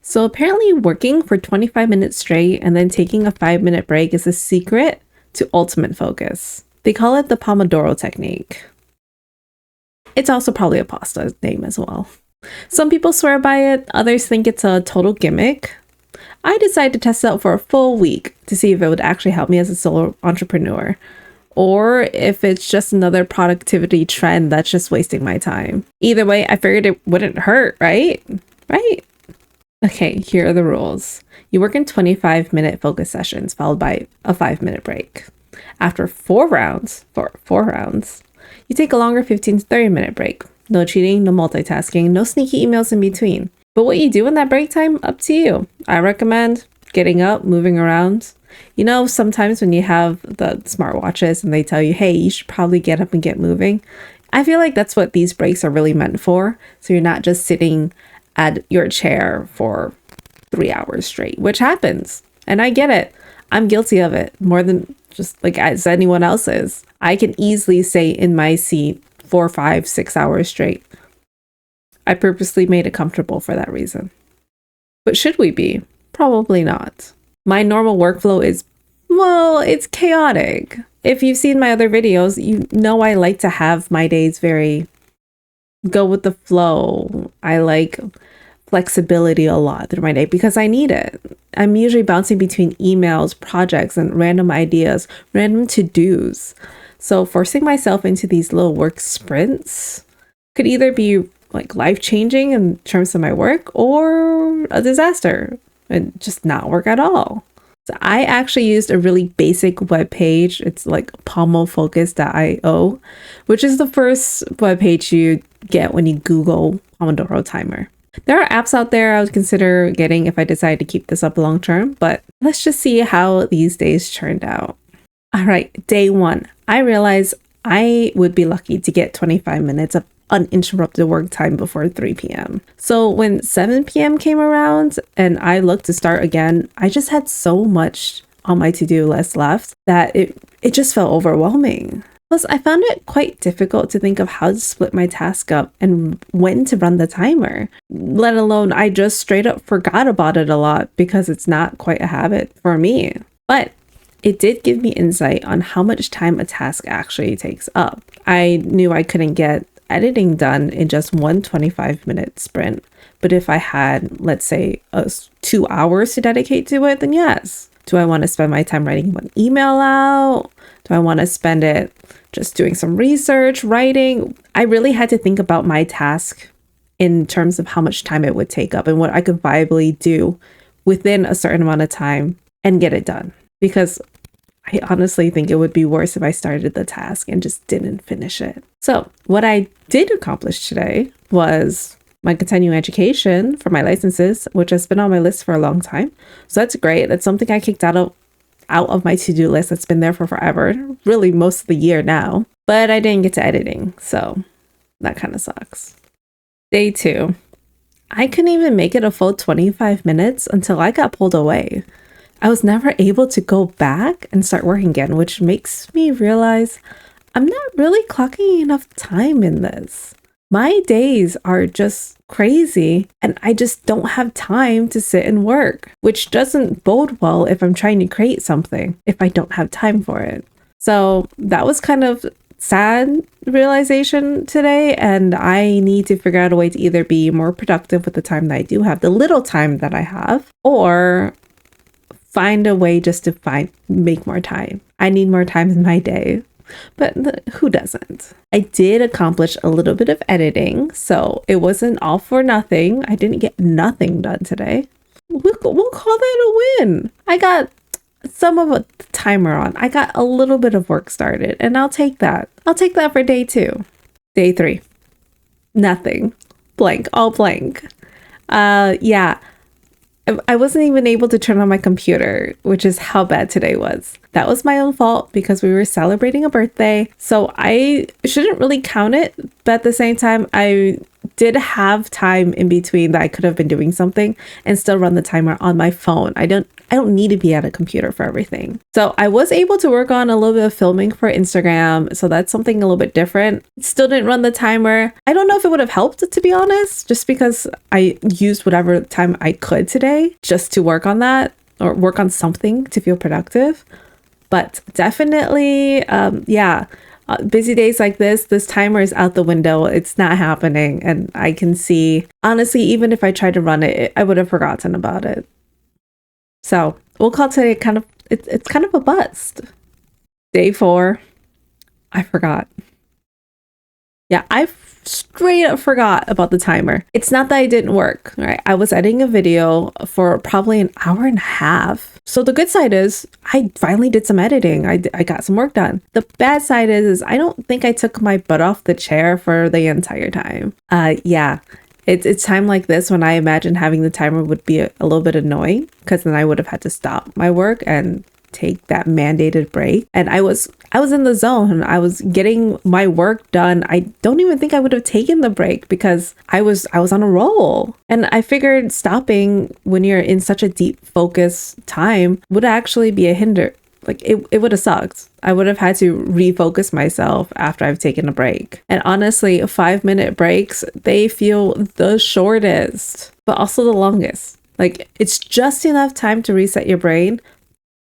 So apparently working for 25 minutes straight and then taking a 5-minute break is a secret to ultimate focus. They call it the Pomodoro Technique. It's also probably a pasta name as well. Some people swear by it, others think it's a total gimmick. I decided to test it out for a full week to see if it would actually help me as a solo entrepreneur, or if it's just another productivity trend that's just wasting my time. Either way, I figured it wouldn't hurt, right? Right? Okay, here are the rules. You work in 25-minute focus sessions followed by a 5-minute break. After 4 rounds, you take a longer 15 to 30-minute break. No cheating, no multitasking, no sneaky emails in between. But what you do in that break time, up to you. I recommend getting up, moving around. You know, sometimes when you have the smartwatches and they tell you, hey, you should probably get up and get moving. I feel like that's what these breaks are really meant for. So you're not just sitting at your chair for 3 hours straight, which happens. And I get it. I'm guilty of it more than just like as anyone else is. I can easily stay in my seat 4, 5, 6 hours straight. I purposely made it comfortable for that reason. But should we be? Probably not. My normal workflow is, well, it's chaotic. If you've seen my other videos, you know I like to have my days very go with the flow. I like flexibility a lot through my day because I need it. I'm usually bouncing between emails, projects, and random ideas, random to-dos. So forcing myself into these little work sprints could either be like life-changing in terms of my work or a disaster and just not work at all. So I actually used a really basic web page. It's like pomofocus.io, which is the first web page you get when you Google Pomodoro timer. There are apps out there I would consider getting if I decide to keep this up long term, but let's just see how these days turned out. All right, day 1. I realized I would be lucky to get 25 minutes of uninterrupted work time before 3 p.m. So when 7 p.m. came around and I looked to start again, I just had so much on my to-do list left that it just felt overwhelming. Plus, I found it quite difficult to think of how to split my task up and when to run the timer, let alone I just straight up forgot about it a lot because it's not quite a habit for me. But it did give me insight on how much time a task actually takes up. I knew I couldn't get editing done in just one 25-minute sprint. But if I had, let's say, 2 hours to dedicate to it, then yes. Do I want to spend my time writing one email out? Do I want to spend it just doing some research, writing? I really had to think about my task in terms of how much time it would take up and what I could viably do within a certain amount of time and get it done. Because I honestly think it would be worse if I started the task and just didn't finish it. So what I did accomplish today was my continuing education for my licenses, which has been on my list for a long time. So that's great. That's something I kicked out of my to-do list that's been there for forever, really most of the year now. But I didn't get to editing, so that kind of sucks. Day 2. I couldn't even make it a full 25 minutes until I got pulled away. I was never able to go back and start working again, which makes me realize I'm not really clocking enough time in this. My days are just crazy and I just don't have time to sit and work, which doesn't bode well if I'm trying to create something if I don't have time for it. So that was kind of sad realization today, and I need to figure out a way to either be more productive with the time that I do have, the little time that I have, or find a way just to make more time. I need more time in my day, but who doesn't? I did accomplish a little bit of editing, so it wasn't all for nothing. I didn't get nothing done today. We'll call that a win. I got some of a timer on. I got a little bit of work started, and I'll take that. I'll take that for day 2. Day 3. Nothing. Blank. All blank. Yeah. I wasn't even able to turn on my computer, which is how bad today was. That was my own fault because we were celebrating a birthday. So I shouldn't really count it. But at the same time, I did have time in between that I could have been doing something and still run the timer on my phone. I don't need to be at a computer for everything. So I was able to work on a little bit of filming for Instagram. So that's something a little bit different. Still didn't run the timer. I don't know if it would have helped, to be honest, just because I used whatever time I could today just to work on that or work on something to feel productive. But definitely, busy days like this timer is out the window. It's not happening. And I can see, honestly, even if I tried to run it, I would have forgotten about it. So we'll call today it's kind of a bust. Day 4, I forgot. Yeah, I straight up forgot about the timer. It's not that I didn't work, right? I was editing a video for probably an hour and a half. So the good side is I finally did some editing. I got some work done. The bad side is I don't think I took my butt off the chair for the entire time. It's time like this when I imagine having the timer would be a little bit annoying, because then I would have had to stop my work and take that mandated break. And I was in the zone. I was getting my work done. I don't even think I would have taken the break because I was on a roll. And I figured stopping when you're in such a deep focus time would actually be a hinder. Like it would have sucked. I would have had to refocus myself after I've taken a break. And honestly, 5-minute breaks, they feel the shortest, but also the longest. Like it's just enough time to reset your brain,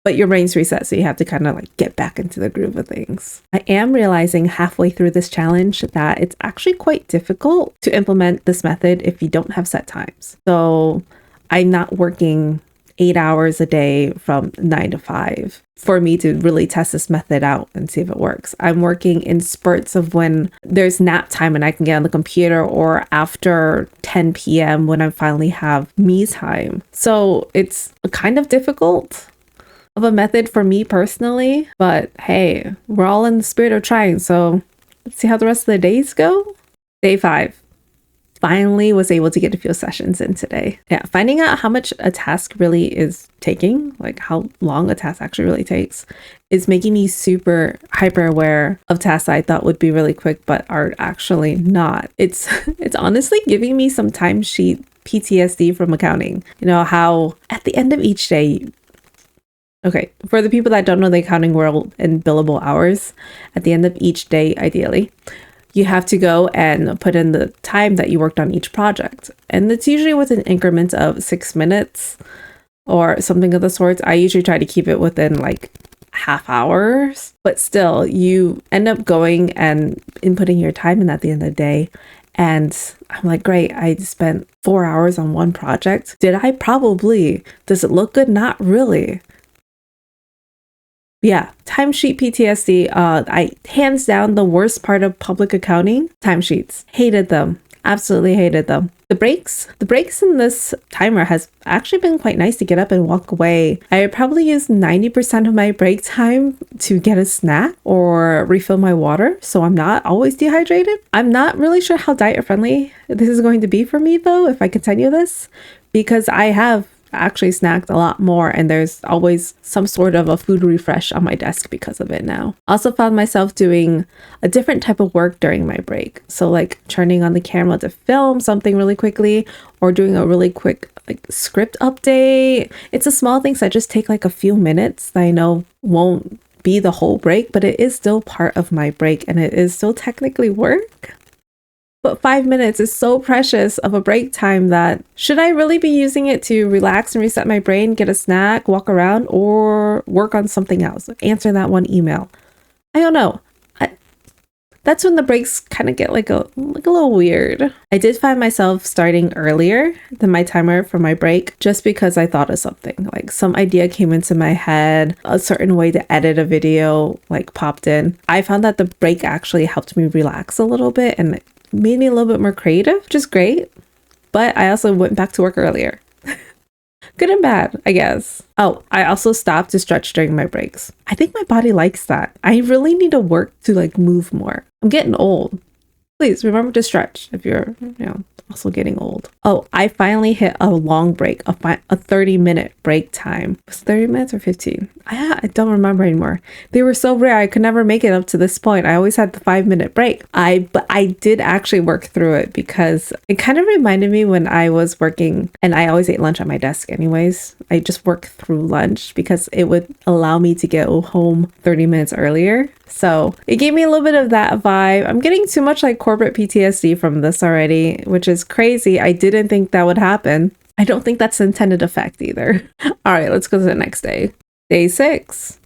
but your brain's reset, so you have to kind of like get back into the groove of things. I am realizing halfway through this challenge that it's actually quite difficult to implement this method if you don't have set times. So I'm not working 8 hours a day from 9 to 5 for me to really test this method out and see if it works. I'm working in spurts of when there's nap time and I can get on the computer, or after 10 p.m. when I finally have me time. So it's kind of difficult of a method for me personally, but hey, we're all in the spirit of trying. So let's see how the rest of the days go. Day 5. Finally was able to get a few sessions in today. Yeah, finding out how much a task really is taking, like how long a task actually really takes, is making me super hyper aware of tasks I thought would be really quick but are actually not. It's honestly giving me some timesheet PTSD from accounting. You know how at the end of each day, okay, for the people that don't know the accounting world and billable hours, at the end of each day, ideally, you have to go and put in the time that you worked on each project. And it's usually within increments of 6 minutes or something of the sort. I usually try to keep it within like half hours, but still you end up going and inputting your time in at the end of the day. And I'm like, great, I spent 4 hours on one project. Did I? Probably. Does it look good? Not really. Yeah, timesheet PTSD. I hands down the worst part of public accounting, timesheets. Hated them. Absolutely hated them. The breaks in this timer has actually been quite nice to get up and walk away. I probably use 90% of my break time to get a snack or refill my water, so I'm not always dehydrated. I'm not really sure how diet friendly this is going to be for me though, if I continue this, because I have actually snacked a lot more, and there's always some sort of a food refresh on my desk because of it now. Also found myself doing a different type of work during my break. So like turning on the camera to film something really quickly, or doing a really quick like script update. It's a small things that just take like a few minutes that I know won't be the whole break, but it is still part of my break and it is still technically work. But 5 minutes is so precious of a break time that should I really be using it to relax and reset my brain, get a snack, walk around, or work on something else? Answer that one email. I don't know. That's when the breaks kind of get like a little weird. I did find myself starting earlier than my timer for my break just because I thought of something. Like some idea came into my head, a certain way to edit a video like popped in. I found that the break actually helped me relax a little bit and made me a little bit more creative, which is great. But I also went back to work earlier. Good and bad, I guess. Oh, I also stopped to stretch during my breaks. I think my body likes that. I really need to work to like move more. I'm getting old. Please remember to stretch if you're, also getting old. Oh, I finally hit a long break, a 30-minute break time. Was it 30 minutes or 15? I don't remember anymore. They were so rare. I could never make it up to this point. I always had the 5-minute break. But I did actually work through it because it kind of reminded me when I was working, and I always ate lunch at my desk anyways. I just worked through lunch because it would allow me to get home 30 minutes earlier. So it gave me a little bit of that vibe. I'm getting too much like corporate PTSD from this already, which is crazy. I didn't think that would happen. I don't think that's the intended effect either. All right, let's go to the next day. Day 6.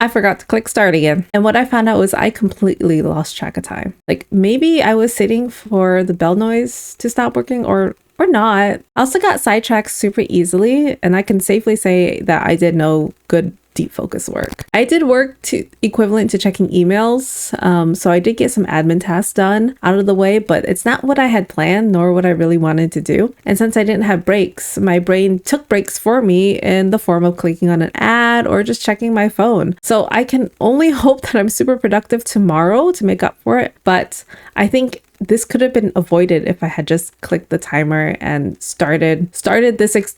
I forgot to click start again. And what I found out was I completely lost track of time. Like maybe I was sitting for the bell noise to stop working or not. I also got sidetracked super easily, and I can safely say that I did no good deep focus work. I did work equivalent to checking emails, so I did get some admin tasks done out of the way, but it's not what I had planned nor what I really wanted to do. And since I didn't have breaks, my brain took breaks for me in the form of clicking on an ad or just checking my phone. So I can only hope that I'm super productive tomorrow to make up for it, but I think this could have been avoided if I had just clicked the timer and started this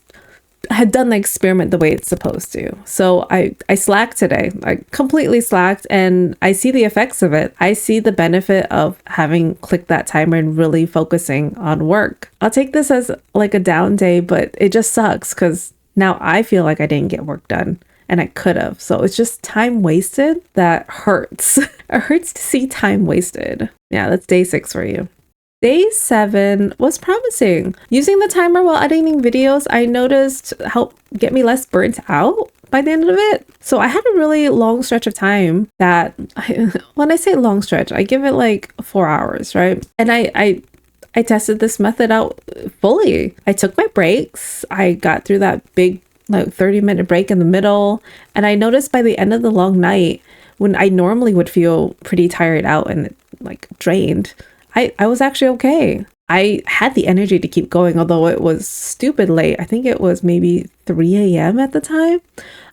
had done the experiment the way it's supposed to. So I slacked today. I completely slacked, and I see the effects of it. I see the benefit of having clicked that timer and really focusing on work. I'll take this as like a down day, but it just sucks because now I feel like I didn't get work done. And I could have. So it's just time wasted that hurts. It hurts to see time wasted. Yeah, that's day 6 for you. Day 7 was promising. Using the timer while editing videos, I noticed helped get me less burnt out by the end of it. So I had a really long stretch of time that, when I say long stretch, I give it like 4 hours, right? And I tested this method out fully. I took my breaks. I got through that big 30-minute break in the middle. And I noticed by the end of the long night, when I normally would feel pretty tired out and like drained, I was actually okay. I had the energy to keep going, although it was stupid late. I think it was maybe 3 a.m. at the time.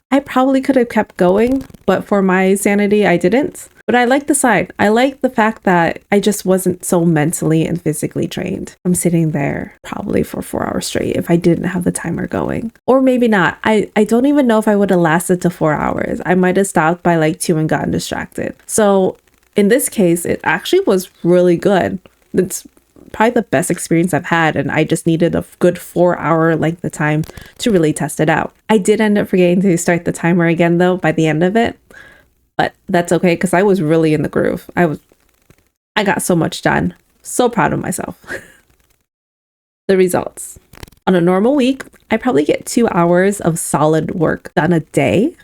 I probably could have kept going, but for my sanity, I didn't. But I like the side. I like the fact that I just wasn't so mentally and physically drained. I'm sitting there probably for 4 hours straight if I didn't have the timer going. Or maybe not. I don't even know if I would have lasted to 4 hours. I might have stopped by like 2 and gotten distracted. So in this case, it actually was really good. It's probably the best experience I've had, and I just needed a good 4-hour length of time to really test it out. I did end up forgetting to start the timer again though by the end of it, but that's okay because I was really in the groove. I got so much done. So proud of myself. The results. On a normal week, I probably get 2 hours of solid work done a day.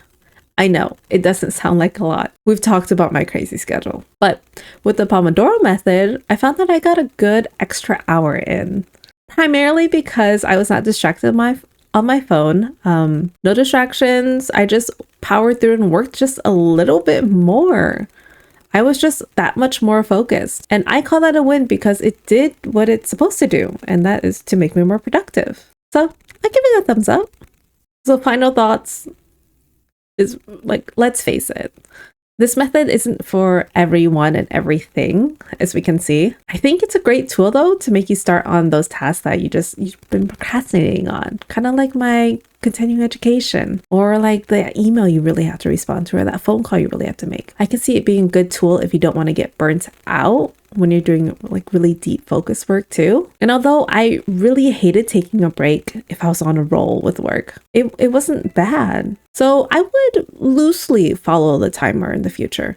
I know it doesn't sound like a lot. We've talked about my crazy schedule, but with the Pomodoro method, I found that I got a good extra hour in, primarily because I was not distracted on my phone. No distractions. I just powered through and worked just a little bit more. I was just that much more focused, and I call that a win because it did what it's supposed to do, and that is to make me more productive. So I give it a thumbs up. So final thoughts is like, let's face it, this method isn't for everyone and everything, as we can see. I think it's a great tool though to make you start on those tasks that you've been procrastinating on, kind of like my continuing education, or like the email you really have to respond to, or that phone call you really have to make. I can see it being a good tool if you don't want to get burnt out when you're doing like really deep focus work too. And although I really hated taking a break if I was on a roll with work, it wasn't bad. So I would loosely follow the timer in the future.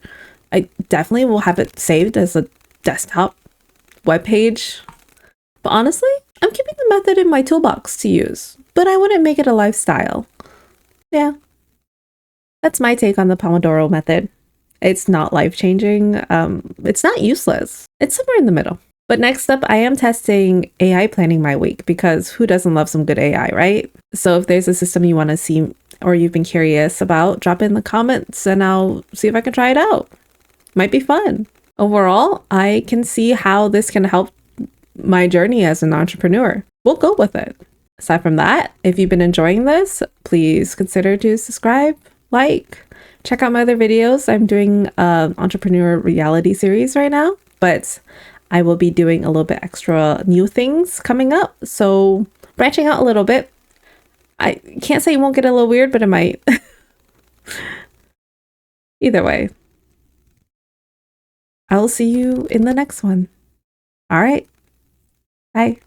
I definitely will have it saved as a desktop webpage. But honestly, I'm keeping the method in my toolbox to use, but I wouldn't make it a lifestyle. Yeah, that's my take on the Pomodoro method. It's not life-changing. It's not useless. It's somewhere in the middle. But next up, I am testing AI planning my week because who doesn't love some good AI, right? So if there's a system you want to see or you've been curious about, drop it in the comments and I'll see if I can try it out. Might be fun. Overall, I can see how this can help my journey as an entrepreneur. We'll go with it. Aside from that, if you've been enjoying this, please consider to subscribe, like, check out my other videos. I'm doing an entrepreneur reality series right now, but I will be doing a little bit extra new things coming up. So branching out a little bit. I can't say it won't get a little weird, but it might. Either way, I will see you in the next one. All right. Bye.